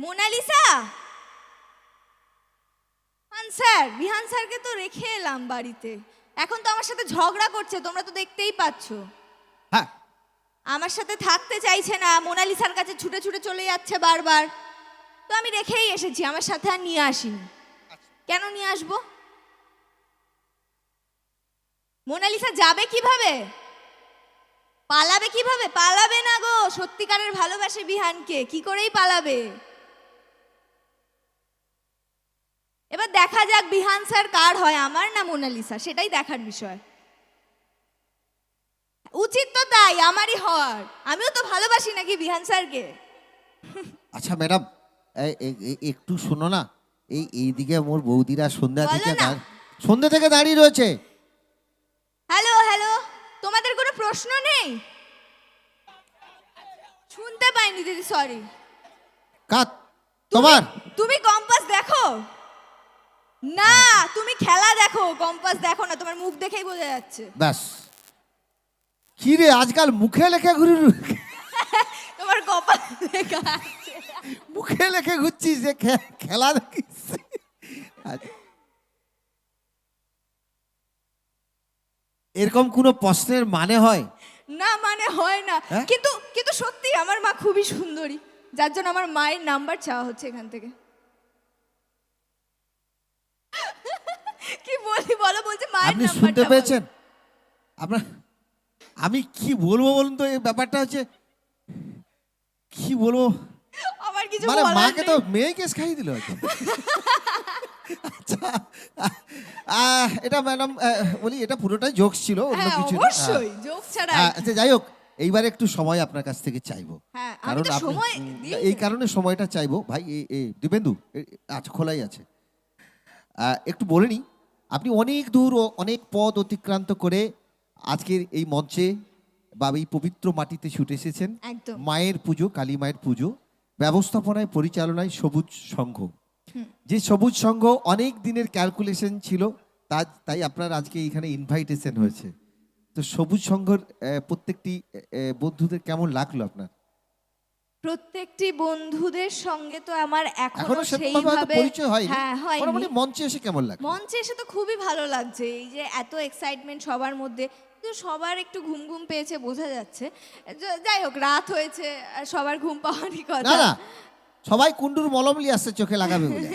Mona Lisa sir, বিহান স্যারকে তো রেখে এলাম বাড়িতে। এখন তো আমার সাথে ঝগড়া করছে, তোমরা তো দেখতেই পাচ্ছ। হ্যাঁ, আমার সাথে থাকতে চাইছে না, মোনালিসার কাছে ছুটে ছুটে চলে যাচ্ছে বারবার। তো আমি রেখেই এসেছি, আমার সাথে আর নিয়ে আসিনি। কেন নিয়ে আসবো? মোনালিসা যাবে কিভাবে, পালাবে কিভাবে? পালাবে না গো, সত্যিকারের ভালোবাসে বিহানকে, কি করেই পালাবে। এবার দেখা যাক বিহান স্যার কার হয়, আমার না মোনালিসা, সেটাই দেখার বিষয়। উচিত তো তাই, আমারই হওয়ার। আমিও তো ভালোবাসি নাকি বিহান স্যারকে। আচ্ছা ম্যাডাম, একটু শোনো না। এইদিকে মোর বৌদিরা সন্ধ্যা থেকে দাঁড়িয়ে রয়েছে। হ্যালো হ্যালো, তোমাদের কোনো প্রশ্ন নেই? শুনতে পাইনি দিদি, সরি। কাত তোমার তুমি কম্পাস দেখো না, তুমি খেলা দেখো, কম্পাস দেখো না, তোমার মুখ দেখেই বোঝা যাচ্ছে। ব্যাস। কি রে আজকাল মুখে লেখা তোমার কপাল লেখা আছে। মুখে লেখে ঘুরছিস যে খেলা দেখিস। এরকম কোনো প্রশ্নের মানে হয় না, মানে হয় না। হ্যাঁ? কিন্তু কিন্তু সত্যি আমার মা খুবই সুন্দরী, যার জন্য আমার মায়ের নাম্বার চাওয়া হচ্ছে এখান থেকে। কি বলি বলো, বলছে মায়ের আপনি নাম্বারটা শুনতে বলো। পেয়েছেন? আপনার আমি কি বলবো বলুন তো, এই ব্যাপারটা হচ্ছে কি বলবো, আমার কিছু মানে বলার মাকে নেই। তো মেয়ে কেস খাইয়ে দিল হয়তো। আচ্ছা, এটা ম্যাডাম বলি, এটা পুরোটাই জোকস ছিল, অন্য হ্যাঁ, কিছু না। অবশ্যই জোক ছাড়া আর কি। আচ্ছা যাই হোক, এইবারে একটু সময় আপনার কাছ থেকে চাইবো। হ্যাঁ, আমি কারণ তো আপনি সময় দিই। এই কারণে সময়টা চাইবো ভাই। দিবেন্দু আচ্ছা, খোলাই আছে। একটু বলে নিই, আপনি অনেক দূর ও অনেক পথ অতিক্রান্ত করে আজকের এই মঞ্চে বা এই পবিত্র মাটিতে ছুটে এসেছেন। একদম। মায়ের পুজো, কালী মায়ের পুজো ব্যবস্থাপনায় পরিচালনায় সবুজ সংঘ। যে সবুজ সংঘ অনেক দিনের ক্যালকুলেশন ছিল, তাই আপনার আজকে এখানে ইনভাইটেশন হয়েছে। তো সবুজ সংঘর প্রত্যেকটি বন্ধুদের কেমন লাগলো আপনার? প্রত্যেকটি বন্ধুদের সঙ্গে তো আমার এখনো এখনো সেরকমভাবে হয়তো সেইভাবে পরিচয় হয়নি। হ্যাঁ মোটামুটি হয়নি। মঞ্চে এসে কেমন লাগে? মঞ্চে এসে তো খুবই ভালো লাগছে, এই যে এত এক্সাইটমেন্ট সবার মধ্যে। তো সবার একটু ঘুম ঘুম পেয়েছে বোঝা যাচ্ছে। যাই হোক, রাত হয়েছে আর সবার ঘুম পাওয়ারই না কথা। না, সবাই কুন্ডুর মলম নিয়ে আসছে চোখে লাগাবে বলে।